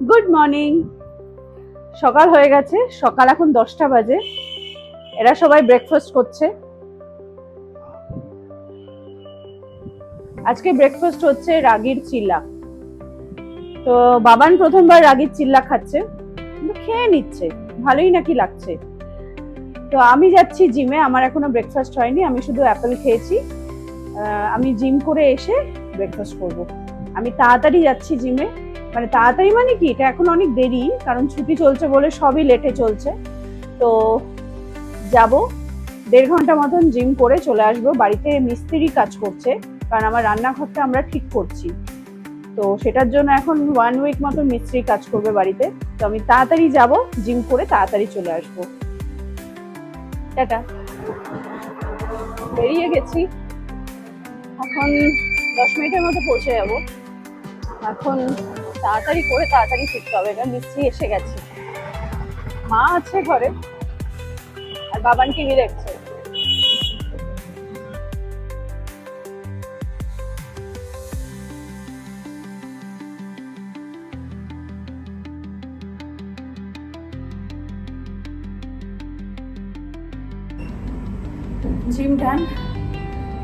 Good morning. সকাল হয়ে গেছে, সকাল এখন 10টা বাজে। এরা সবাই ব্রেকফাস্ট করছে। আজকে ব্রেকফাস্ট হচ্ছে রাগির চিল্লা। তো বাবান প্রথমবার রাগির চিল্লা খাচ্ছে, কিন্তু খেয়ে নিচ্ছে, ভালোই নাকি লাগছে। তো আমি যাচ্ছি জিমে, আমার এখনো ব্রেকফাস্ট হয়নি, আমি শুধু অ্যাপেল খেয়েছি। আমি জিম করে এসে ব্রেকফাস্ট করব। আমি তাড়াতাড়ি যাচ্ছি জিমে, মানে তাড়াতাড়ি মানে কি, এটা এখন অনেক দেরি, কারণ ছুটি চলছে বলে সবই লেটে চলছে। তো যাব, 1.5 ঘন্টা মতন জিম করে চলে আসবো। বাড়িতে মিস্ত্রি কাজ করছে, কারণ আমার রান্নাঘরটা আমরা ঠিক করছি। তো সেটার জন্য এখন 1 উইক মতো মিস্ত্রি কাজ করবে বাড়িতে। তো আমি তাড়াতাড়ি যাব, জিম করে তাড়াতাড়ি চলে আসবো। টাটা। বেরিয়ে গেছি, এখন 10 মিনিটের মতো পৌঁছে যাব। এখন তাড়াতাড়ি করে তাড়াতাড়ি ফিরতে হবে, কারণ মিস্ত্রি এসে গেছে। মা আছে ঘরে, আর বাবান টিভি দেখছে। জিম ডান,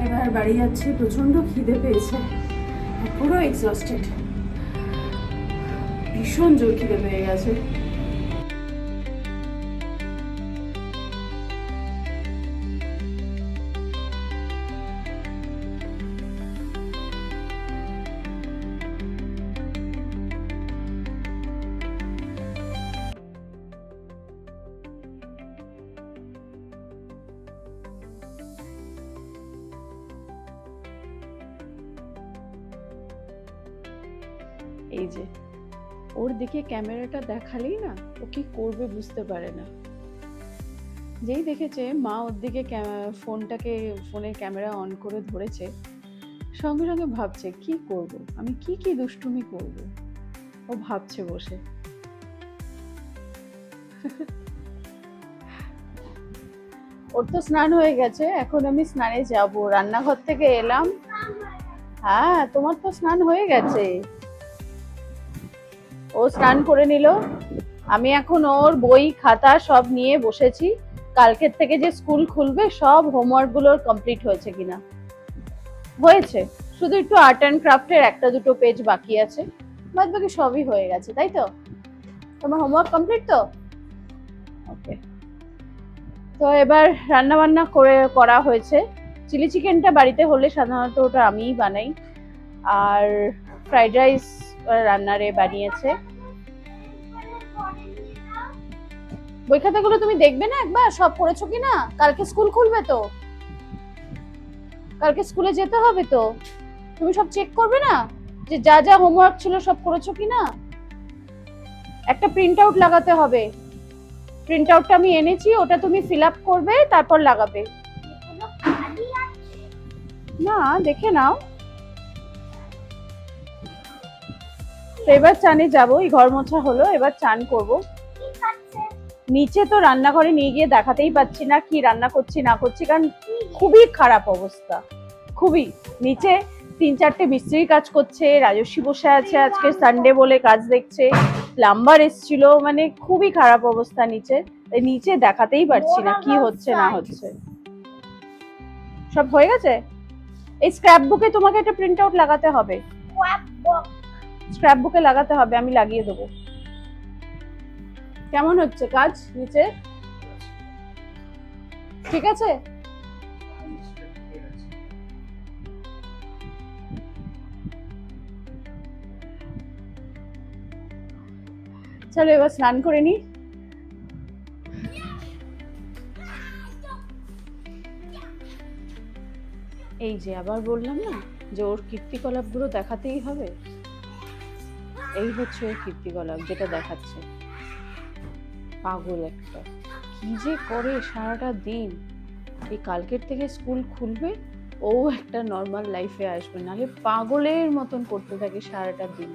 এবার বাড়ি যাচ্ছি। প্রচন্ড খিদে পেয়েছে, পুরো এক্সস্টেড, ভীষণ জোর খিদে পেয়ে গেছে। এই যে ওর দিকে ক্যামেরাটা দেখালেই না, ও কি করবে বুঝতে পারে না। যেই দেখেছে মা ওর দিকে ফোনের ক্যামেরা অন করে ধরেছে, সঙ্গে সঙ্গে ভাবছে কি করব, আমি কি কি দুষ্টুমি করব। ও ভাবছে বসে। ওর তো স্নান হয়ে গেছে, এখন আমি স্নানে যাব। রান্নাঘর থেকে এলাম। হ্যাঁ, তোমার তো স্নান হয়ে গেছে। ও স্নান করে নিল, আমি এখন ওর বই খাতা সব নিয়ে বসেছি। কালকের থেকে যে স্কুল খুলবে, সব হোমওয়ার্ক গুলোর কমপ্লিট হয়েছে কিনা। হয়েছে, শুধু একটু আর্ট অ্যান্ড ক্রাফটের 1-2 পেজ বাকি আছে, বাদ বাকি সবই হয়ে গেছে। তাই তো? তোমার হোমওয়ার্ক কমপ্লিট তো? ওকে। তো এবার রান্না বান্না করা হয়েছে। চিলি চিকেনটা বাড়িতে হলে সাধারণত ওটা আমিই বানাই, আর ফ্রাইড রাইস রান্নারে বানিয়েছে। বই খাতাগুলো তুমি দেখবে না একবার, সব করেছো কিনা? কালকে স্কুল খুলবে তো, কালকে স্কুলে যেতে হবে তো, তুমি সব চেক করবে না যে যা যা হোমওয়ার্ক ছিল সব করেছো কিনা। একটা প্রিন্ট আউট লাগাতে হবে, প্রিন্ট আউটটা আমি এনেছি, ওটা তুমি ফিল আপ করবে, তারপর লাগাবে। না, দেখে নাও। তো এবার চানে যাবো, এই ঘর মোছা হলো, এবার চান করব। নিচে তো রান্নাঘরে নিয়ে গিয়ে দেখাতেই পাচ্ছি না কি রান্না করছি না করছি, কারণ খুবই খারাপ অবস্থা, খুবই। নিচে 3-4টে মিস্ত্রি কাজ করছে, রাজস্বী বসে আছে, আজকে সানডে বলে কাজ দেখছে, প্লাম্বার এসেছিল, মানে খুবই খারাপ অবস্থা নিচে। নিচে দেখাতেই পারছি না কি হচ্ছে না হচ্ছে। সব হয়ে গেছে। এই স্ক্র্যাপ বুকে তোমাকে একটা প্রিন্ট আউট লাগাতে হবে, স্ক্র্যাপ বুকে লাগাতে হবে, আমি লাগিয়ে দেবো। কেমন হচ্ছে কাজ নিচে? ঠিক আছে। চলো এবার স্নান করে নি। এই যে আবার বললাম না যে ওর কীর্তিকলাপ গুলো দেখাতেই হবে, এই হচ্ছে ওর কীর্তিকলাপ যেটা দেখাচ্ছে। পাগল একটা, কি যে করে সারাটা দিন। এই কালকের থেকে স্কুল খুলবে, ও একটা নর্মাল লাইফে আসবে, নাহলে পাগলের মতন করতে থাকে সারাটা দিন।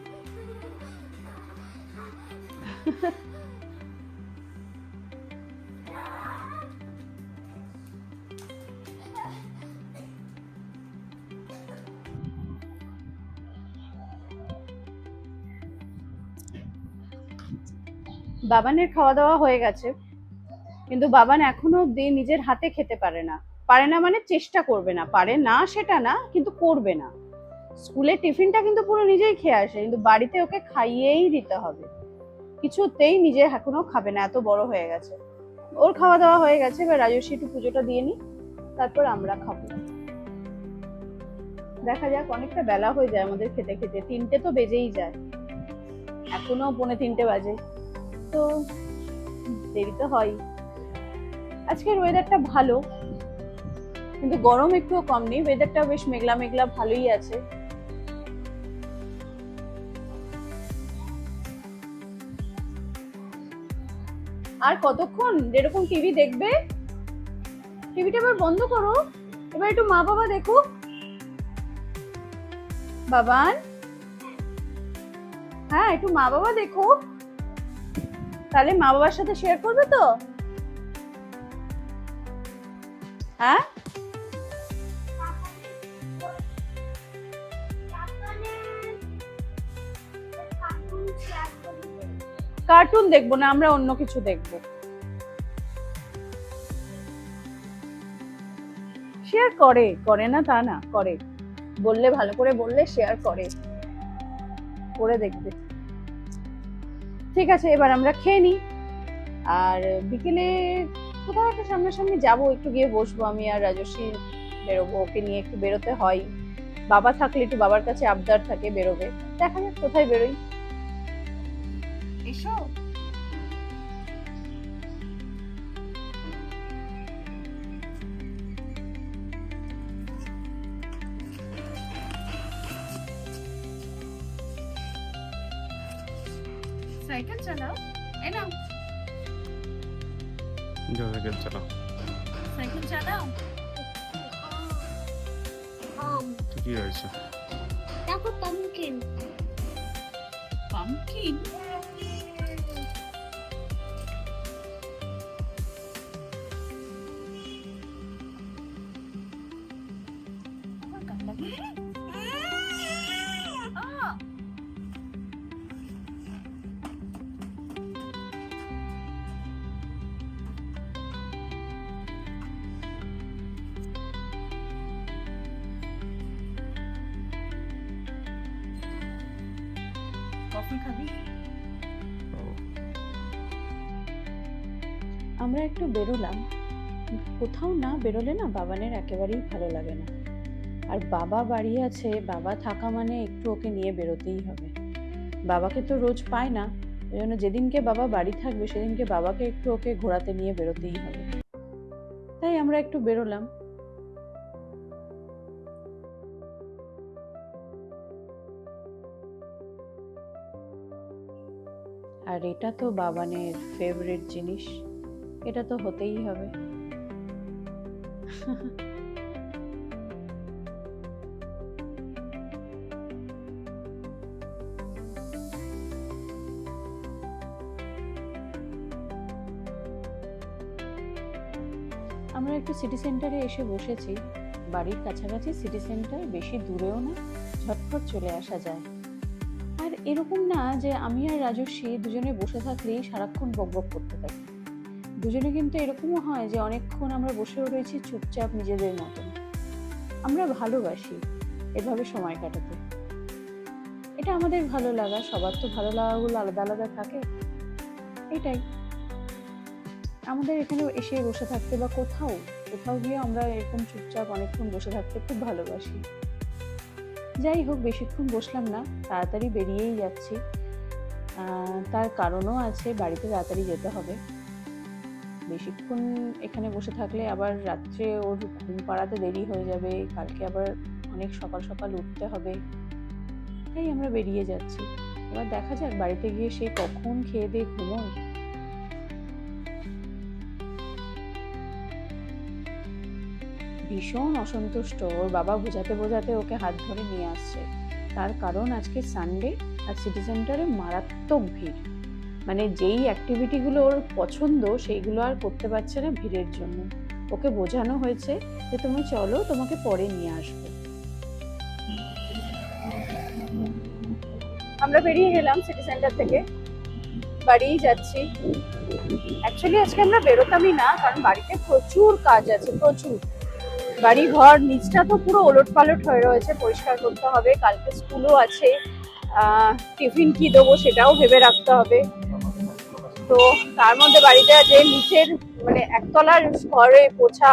বাবানের খাওয়া দাওয়া হয়ে গেছে, কিন্তু বাবান এখনো অব্দি নিজের হাতে খেতে পারে না। পারে না মানে চেষ্টা করবে না, পারে না সেটা না, কিন্তু করবে না। স্কুলের টিফিনটা কিন্তু পুরো নিজেই খেয়ে আসে, কিন্তু বাড়িতে ওকে খাইয়েই দিতে হবে। কিছুতেই নিজে এখনো খাবে না, এত বড় হয়ে গেছে। ওর খাওয়া দাওয়া হয়ে গেছে, এবার রাজস্বী একটু পুজোটা দিয়ে নি, তারপর আমরা খাবো। দেখা যাক, অনেকটা বেলা হয়ে যায় আমাদের খেতে খেতে, 3টে তো বেজেই যায়, এখনো 2:45 বাজে, তো দেরি তো হয়। আজকের ওয়েদারটা ভালো, কিন্তু গরম একটুও কম নেই, ওয়েদারটা বেশ মেঘলা মেঘলা ভালোই আছে। আর কতক্ষণ এরকম টিভি দেখবে? টিভিটা এবার বন্ধ করো, এবার একটু মা বাবা দেখুক। বাবান, হ্যাঁ একটু মা বাবা দেখুক, তাহলে মা বাবার সাথে শেয়ার করবে তো? হ্যাঁ, কার্টুন দেখবো না, আমরা অন্য কিছু দেখবো। শেয়ার করে, করে না তা না, করে, বললে ভালো করে বললে শেয়ার করে, করে দেখবে। ঠিক আছে, এবার আমরা খেয়ে নিই, আর বিকেলে কোথাও একটা সামনাসামনি যাবো, একটু গিয়ে বসবো, আমি আর রাজস্বী বেরোবো, ওকে নিয়ে একটু বেরোতে হয়। বাবা থাকলে একটু বাবার কাছে আবদার থাকে, বেরোবে, দেখা যাক কোথায় বেরোই। এসো। সাইকেল চালাও, এই নাও সাইকেল চালাও। সাইকেল চালাও। কি হয়েছে? দেখো পামকিন। পামকিন? কফি খাবি? আমরা একটু বেরোলাম, কোথাও না বেরোলে না বাবানের একেবারেই ভালো লাগে না। আর বাবা বাড়ি আছে, বাবা থাকা মানে একটু ওকে নিয়ে বেরোতেই হবে। বাবাকে তো রোজ পায় না, ওই জন্য যেদিনকে বাবা বাড়ি থাকবে সেদিনকে বাবাকে একটু ওকে ঘোরাতে নিয়ে বেরোতেই হবে। তাই আমরা একটু বেরোলাম। আর এটা তো বাবানের ফেভারিট জিনিস, এটা তো হতেই হবে। আমরা একটু সিটি সেন্টারে এসে বসেছি, বাড়ির কাছাকাছি সিটি সেন্টার, বেশি দূরেও না, ঝটফট চলে আসা যায়। আর এরকম না যে আমি আর রাজস্বী দুজনে বসে থাকলেই সারাক্ষণ বকবক করতে থাকি, দুজনে কিন্তু এরকমও হয় যে অনেকক্ষণ আমরা বসেও রয়েছি চুপচাপ নিজেদের মতন। আমরা ভালোবাসি এভাবে সময় কাটাতে, এটা আমাদের ভালো লাগা। সবার তো ভালো লাগাগুলো আলাদা আলাদা থাকে, এটাই আমাদের এখানে এসে বসে থাকতে বা কোথাও কোথাও গিয়ে আমরা এরকম চুপচাপ অনেকক্ষণ বসে থাকতে খুব ভালোবাসি। যাই হোক, বেশিক্ষণ বসলাম না, তাড়াতাড়ি বেরিয়েই যাচ্ছি। তার কারণও আছে, বাড়িতে তাড়াতাড়ি যেতে হবে। বেশিক্ষণ এখানে বসে থাকলে আবার রাত্রে ওর ঘুম পাড়াতে দেরি হয়ে যাবে, কালকে আবার অনেক সকাল সকাল উঠতে হবে, তাই আমরা বেরিয়ে যাচ্ছি। এবার দেখা যাক বাড়িতে গিয়ে সে কখন খেয়ে দিয়ে ঘুমোয়। ভীষণ অসন্তুষ্ট, ওর বাবা বোঝাতে বোঝাতে ওকে হাত ধরে নিয়ে আসছে, তার কারণ আজকে সানডে আর সিটি সেন্টারে মারাত্মক ভিড়। মানে যেই অ্যাক্টিভিটিগুলো ওর পছন্দ সেইগুলো আর করতে পারছে না ভিড়ের জন্য। ওকে বোঝানো হয়েছে যে তুমি চলো, তোমাকে পরে নিয়ে আসবো। আমরা বেরিয়ে গেলাম সিটি সেন্টার থেকে, বাড়িই যাচ্ছি। অ্যাকচুয়ালি আজকে আমরা বেরোতামই না, কারণ বাড়িতে প্রচুর কাজ আছে, প্রচুর। বাড়ি ঘর নিচটা তো পুরো ওলট পালট হয়ে রয়েছে, পরিষ্কার করতে হবে। কালকে স্কুলও আছে, টিফিন কি দেবো সেটাও ভেবে রাখতে হবে। তো তার মধ্যে বাড়িতে যে নিচের মানে একতলার ঘরে পোছা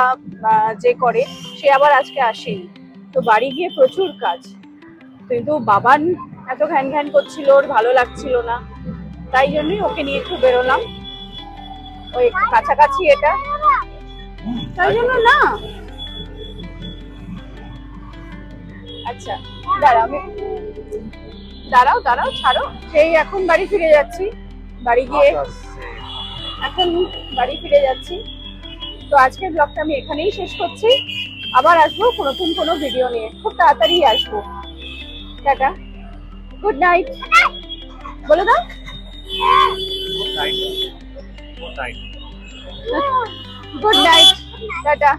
যে করে, সে আবার আজকে আসেনি। তো বাড়ি গিয়ে প্রচুর কাজ। কিন্তু বাবান এত ঘ্যান ঘ্যান করছিল, ওর ভালো লাগছিল না, তাই জন্যই ওকে নিয়ে একটু বেরোলাম। ওই কাছাকাছি এটা, তাই জন্য না। আচ্ছা দাঁড়াও ছাড়ো। সেই এখন বাড়ি ফিরে যাচ্ছি, বাড়ি গিয়ে এখন বাড়ি ফিরে যাচ্ছি। তো আজকের ব্লগটা আমি এখানেই শেষ করছি। আবার আসবো নতুন কোনো ভিডিও নিয়ে, খুব তাড়াতাড়ি আসবো। টাটা, গুড নাইট বলে দাও। Good night, tata.